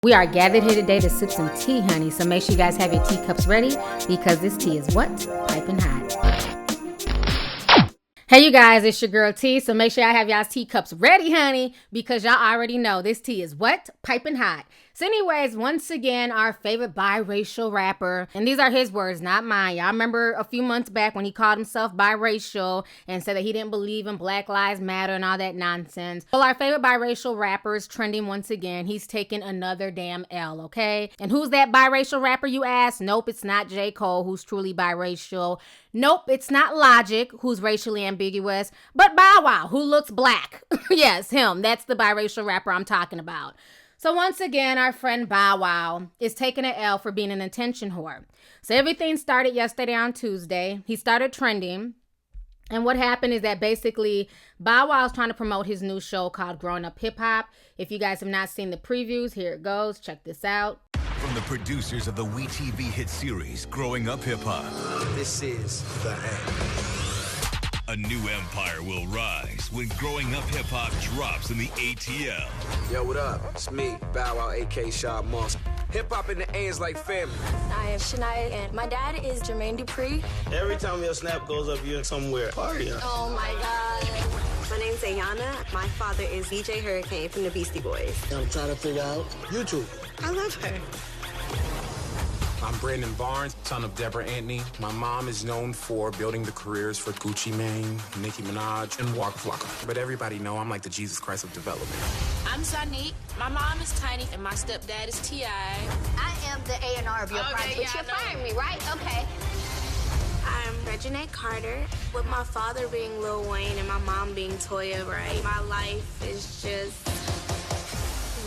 We are gathered here today to sip some tea, honey, so make sure you guys have your teacups ready because this tea is what? Piping hot. Hey, you guys, it's your girl T, so make sure I have y'all's teacups ready, honey, because y'all already know this tea is what? Piping hot. So anyways, once again, our favorite biracial rapper, and these are his words, not mine. Y'all remember a few months back when he called himself biracial and said that he didn't believe in Black Lives Matter and all that nonsense. Well, our favorite biracial rapper is trending once again. He's taking another damn L, okay? And who's that biracial rapper, you ask? Nope, it's not J. Cole, who's truly biracial. Nope, it's not Logic, who's racially ambiguous, but Bowwow, who looks black. Yes, him. That's the biracial rapper I'm talking about. So once again, our friend Bowwow is taking an L for being an attention whore. So everything started yesterday on Tuesday. He started trending. And what happened is that basically Bowwow is trying to promote his new show called Growing Up Hip Hop. If you guys have not seen the previews, here it goes. Check this out. From the producers of the WeTV hit series, Growing Up Hip Hop. This is the end. A new empire will rise when Growing Up Hip Hop drops in the ATL. Yo, what up? It's me, Bowwow, a.k.a. Shad Moss. Hip hop in the A is like family. I am Shania, and my dad is Jermaine Dupri. Every time your snap goes up, you're somewhere partying. Oh my God. My name's Ayana. My father is DJ Hurricane from the Beastie Boys. I'm trying to figure out YouTube. I love her. I'm Brandon Barnes, son of Deborah Anthony. My mom is known for building the careers for Gucci Mane, Nicki Minaj, and Waka Flocka. But everybody know I'm like the Jesus Christ of development. I'm Sonique. My mom is Tiny, and my stepdad is T.I. I am the A&R of your project, but you're firing me, right? Okay. I'm Reginae Carter. With my father being Lil Wayne and my mom being Toya, right? My life is just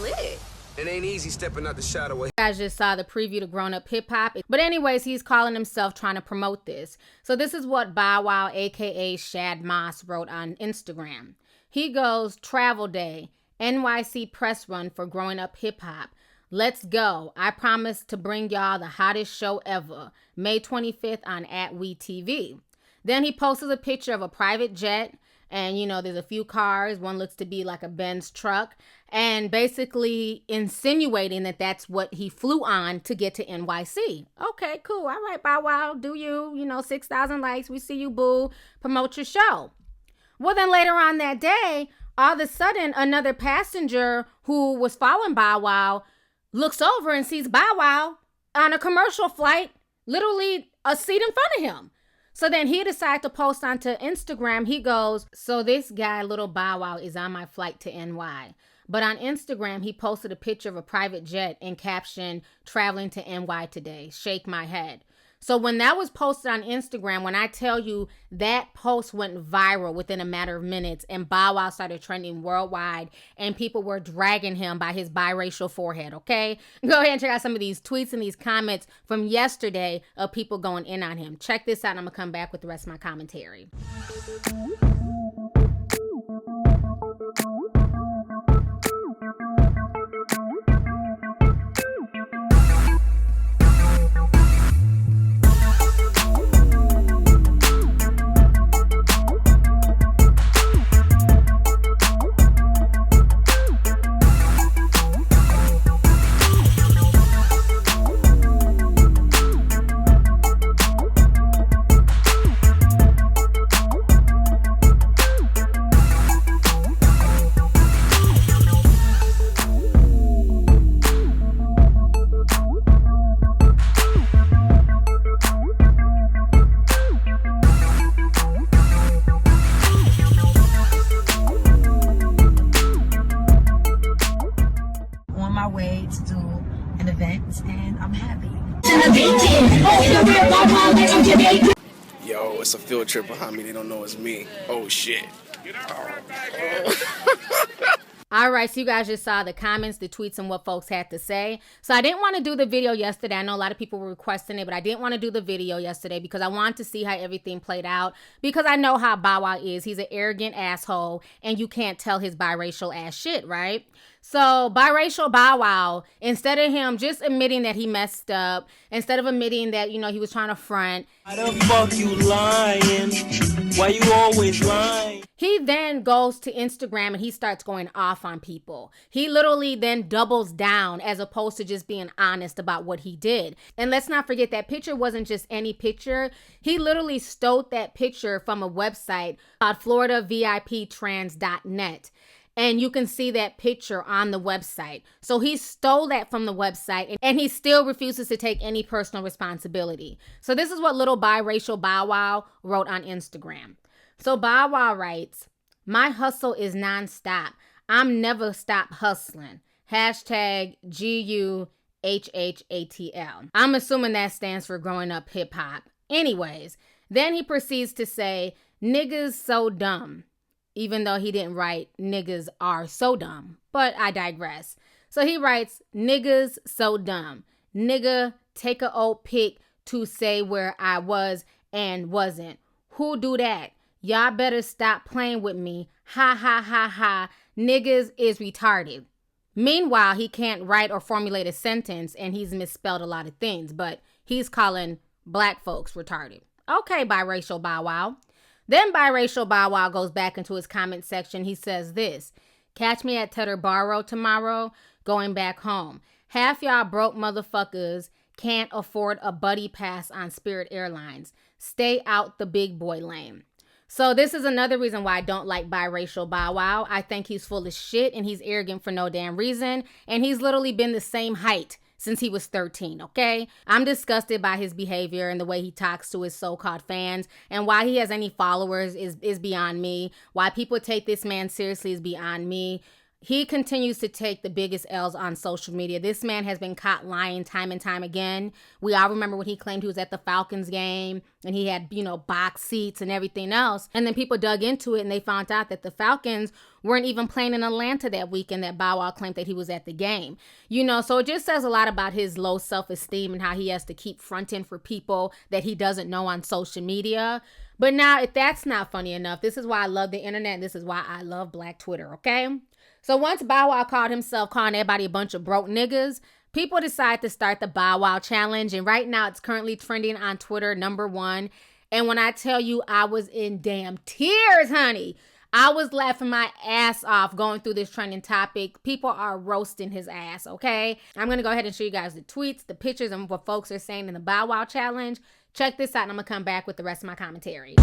lit. It ain't easy stepping out the shadow. You guys just saw the preview to Grown Up Hip Hop. But anyways, he's calling himself trying to promote this. So this is what Bowwow, a.k.a. Shad Moss, wrote on Instagram. He goes, travel day, NYC press run for Growing Up Hip Hop. Let's go. I promise to bring y'all the hottest show ever. May 25th on @WeTV. Then he posted a picture of a private jet. And, you know, there's a few cars. One looks to be like a Benz truck. And basically insinuating that that's what he flew on to get to NYC. Okay, cool. All right, Bowwow, do you, 6,000 likes. We see you, boo. Promote your show. Well, then later on that day, all of a sudden, another passenger who was following Bowwow looks over and sees Bowwow on a commercial flight, literally a seat in front of him. So then he decided to post onto Instagram. He goes, so this guy, little Bowwow, is on my flight to NY. But on Instagram, he posted a picture of a private jet and captioned, traveling to NY today, shake my head. So when that was posted on Instagram, when I tell you that post went viral within a matter of minutes and Bowwow started trending worldwide and people were dragging him by his biracial forehead, okay? Go ahead and check out some of these tweets and these comments from yesterday of people going in on him. Check this out and I'm going to come back with the rest of my commentary. And I'm happy. Yo, it's a field trip behind me. They don't know it's me. Oh, shit. All right, so you guys just saw the comments, the tweets, and what folks had to say. So I didn't want to do the video yesterday. I know a lot of people were requesting it, but I didn't want to do the video yesterday because I wanted to see how everything played out because I know how Bowwow is. He's an arrogant asshole, and you can't tell his biracial ass shit, right? So biracial Bow Wow, instead of him just admitting that he messed up, instead of admitting that, you know, he was trying to front. Why the fuck you lying? Why you always lying? He then goes to Instagram and he starts going off on people. He literally then doubles down as opposed to just being honest about what he did. And let's not forget that picture wasn't just any picture. He literally stole that picture from a website called FloridaVIPtrans.net. And you can see that picture on the website. So he stole that from the website and he still refuses to take any personal responsibility. So this is what little biracial Bow Wow wrote on Instagram. So Bow Wow writes, "My hustle is nonstop. I'm never stop hustling. Hashtag GUHHATL. I'm assuming that stands for growing up hip hop. Anyways, then he proceeds to say, niggas so dumb. Even though he didn't write niggas are so dumb, but I digress. So he writes, niggas so dumb. Nigga, take a old pic to say where I was and wasn't. Who do that? Y'all better stop playing with me. Ha ha ha ha. Niggas is retarded." Meanwhile, he can't write or formulate a sentence and he's misspelled a lot of things, but he's calling black folks retarded. Okay, biracial Bow Wow. Then biracial Bow Wow goes back into his comment section. He says this, "Catch me at Teterboro tomorrow, going back home. Half y'all broke motherfuckers can't afford a buddy pass on Spirit Airlines. Stay out the big boy lane." So this is another reason why I don't like biracial Bow Wow. I think he's full of shit and he's arrogant for no damn reason. And he's literally been the same height since he was 13, okay? I'm disgusted by his behavior and the way he talks to his so-called fans, and why he has any followers is beyond me. Why people take this man seriously is beyond me. He continues to take the biggest L's on social media. This man has been caught lying time and time again. We all remember when he claimed he was at the Falcons game and he had, you know, box seats and everything else. And then people dug into it and they found out that the Falcons weren't even playing in Atlanta that weekend that Bow Wow claimed that he was at the game. You know, so it just says a lot about his low self-esteem and how he has to keep fronting for people that he doesn't know on social media. But now, if that's not funny enough, this is why I love the internet and this is why I love Black Twitter, okay? So once Bow Wow called himself calling everybody a bunch of broke niggas, people decided to start the Bow Wow challenge. And right now it's currently trending on Twitter, #1. And when I tell you I was in damn tears, honey, I was laughing my ass off going through this trending topic. People are roasting his ass, okay? I'm going to go ahead and show you guys the tweets, the pictures, and what folks are saying in the Bow Wow challenge. Check this out and I'm going to come back with the rest of my commentary.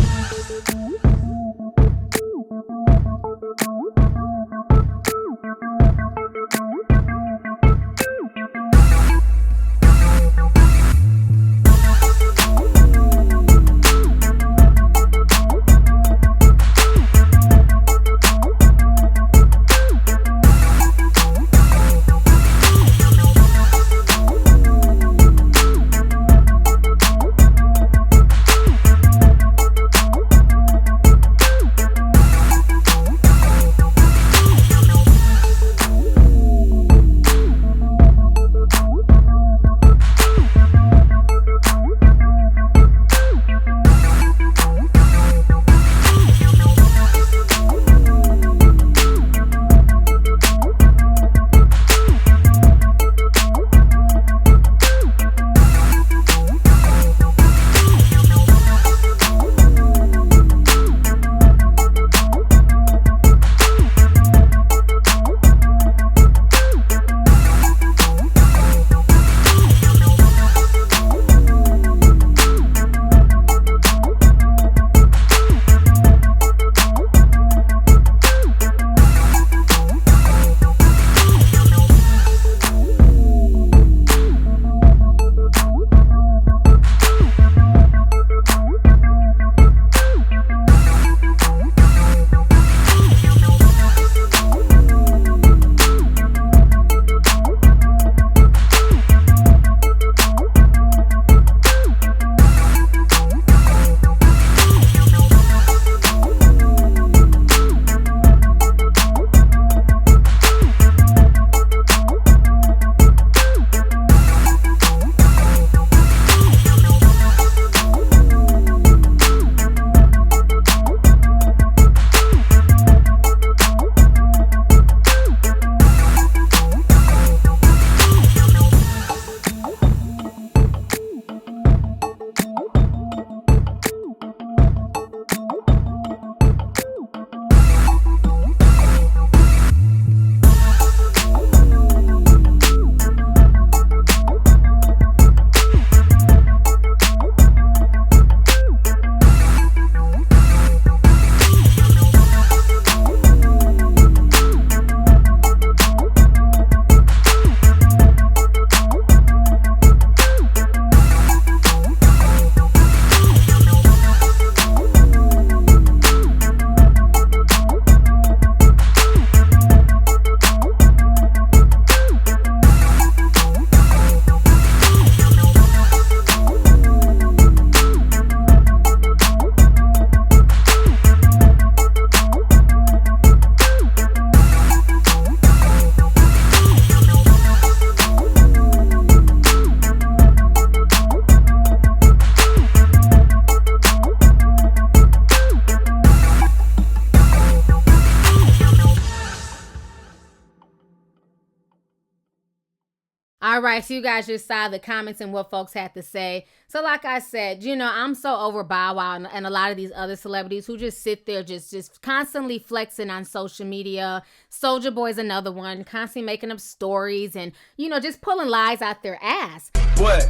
right, so you guys just saw the comments and what folks had to say. So like I said, you know, I'm so over Bow Wow and a lot of these other celebrities who just sit there just constantly flexing on social media. Soulja Boy's another one, constantly making up stories and, you know, just pulling lies out their ass. What?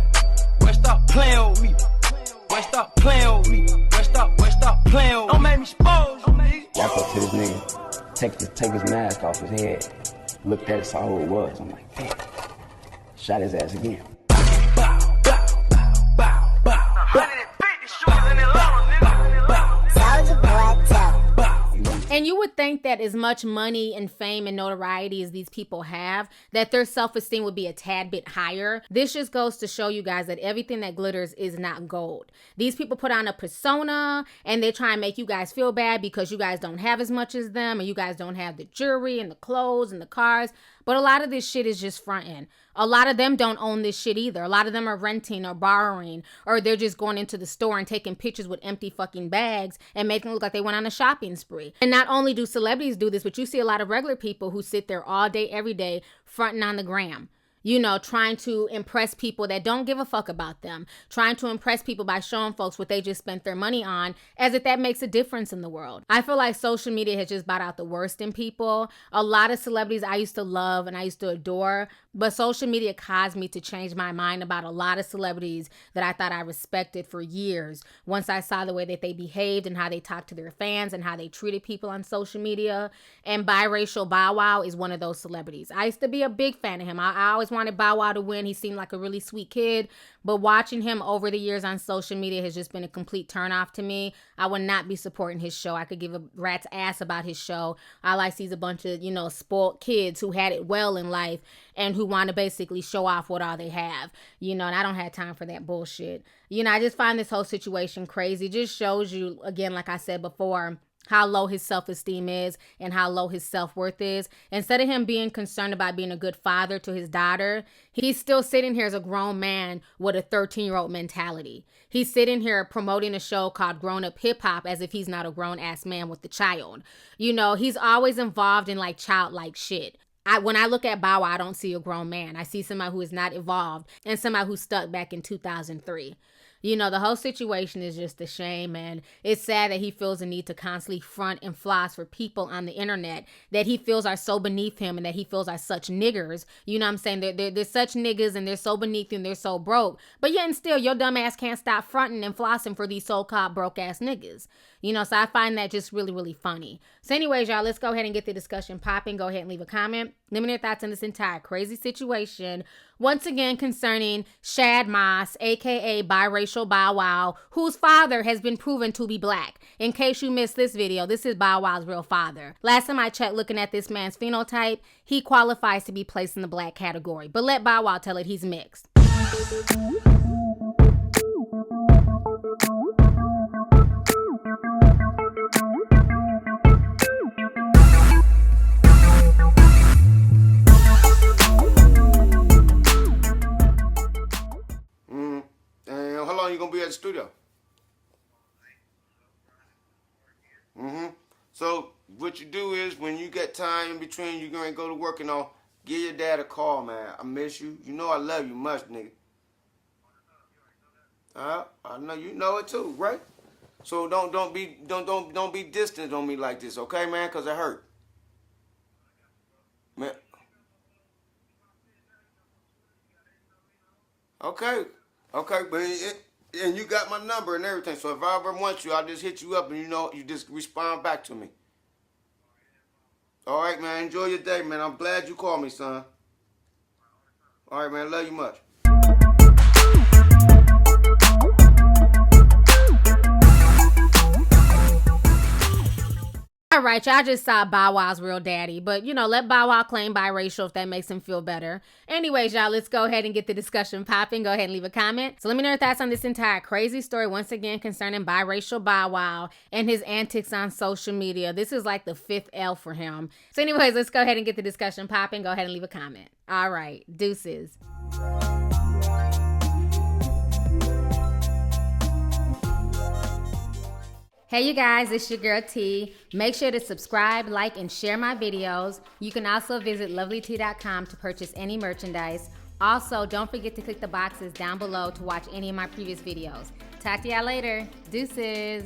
Boy, stop playing with me. Boy, stop playing with me. Boy, stop playing with me. Don't make me expose me. Walk up to this nigga, take his mask off his head. Looked at it, saw who it was. I'm like, damn. Shot his ass again. And you would think that as much money and fame and notoriety as these people have, that their self-esteem would be a tad bit higher. This just goes to show you guys that everything that glitters is not gold. These people put on a persona and they try and make you guys feel bad because you guys don't have as much as them and you guys don't have the jewelry and the clothes and the cars. But a lot of this shit is just fronting. A lot of them don't own this shit either. A lot of them are renting or borrowing, or they're just going into the store and taking pictures with empty fucking bags and making it look like they went on a shopping spree. And not only do celebrities do this, but you see a lot of regular people who sit there all day, every day, fronting on the gram. You know, trying to impress people that don't give a fuck about them. Trying to impress people by showing folks what they just spent their money on, as if that makes a difference in the world. I feel like social media has just brought out the worst in people. A lot of celebrities I used to love and I used to adore, but social media caused me to change my mind about a lot of celebrities that I thought I respected for years. Once I saw the way that they behaved and how they talked to their fans and how they treated people on social media. And biracial Bow Wow is one of those celebrities. I used to be a big fan of him. I always wanted Bow Wow to win. He seemed like a really sweet kid, but watching him over the years on social media has just been a complete turnoff to me. I would not be supporting his show. I could give a rat's ass about his show. All I see is a bunch of, you know, spoiled kids who had it well in life and who want to basically show off what all they have, you know, and I don't have time for that bullshit. You know, I just find this whole situation crazy. It just shows you, again, like I said before, how low his self-esteem is and how low his self-worth is. Instead of him being concerned about being a good father to his daughter, he's still sitting here as a grown man with a 13-year-old mentality. He's sitting here promoting a show called Grown Up Hip Hop as if he's not a grown-ass man with the child. You know, he's always involved in like childlike shit. When I look at Bow Wow, I don't see a grown man. I see somebody who is not evolved and somebody who's stuck back in 2003. You know, the whole situation is just a shame, and it's sad that he feels the need to constantly front and floss for people on the internet that he feels are so beneath him and that he feels are such niggers. You know what I'm saying? They're such niggas and they're so beneath you and they're so broke. But yet and still, your dumb ass can't stop fronting and flossing for these so-called broke-ass niggas. You know, so I find that just really, really funny. So anyways, y'all, let's go ahead and get the discussion popping. Go ahead and leave a comment. Let me know your thoughts on this entire crazy situation. Once again, concerning Shad Moss, aka biracial Bow Wow, whose father has been proven to be black. In case you missed this video, this is Bow Wow's real father. Last time I checked, looking at this man's phenotype, he qualifies to be placed in the black category. But let Bow Wow tell it he's mixed. And how long you gonna be at the studio? So what you do is when you get time in between, you're gonna go to work and all. Give your dad a call, man. I miss you. You know I love you much, nigga. I know you know it too, right? So don't be distant on me like this, okay, man? Cause it hurt. Man. Okay, but and you got my number and everything. So if I ever want you, I'll just hit you up and you know you just respond back to me. All right, man. Enjoy your day, man. I'm glad you called me, son. All right, man. Love you much. All right, y'all just saw Bow Wow's real daddy, but, you know, let Bow Wow claim biracial if that makes him feel better. Anyways, y'all, let's go ahead and get the discussion popping. Go ahead and leave a comment. So let me know your thoughts on this entire crazy story, once again, concerning biracial Bow Wow and his antics on social media. This is like the 5th L for him. So anyways, let's go ahead and get the discussion popping. Go ahead and leave a comment. All right, deuces. Hey you guys, it's your girl T. Make sure to subscribe, like, and share my videos. You can also visit Lovelyti.com to purchase any merchandise. Also, don't forget to click the boxes down below to watch any of my previous videos. Talk to y'all later. Deuces.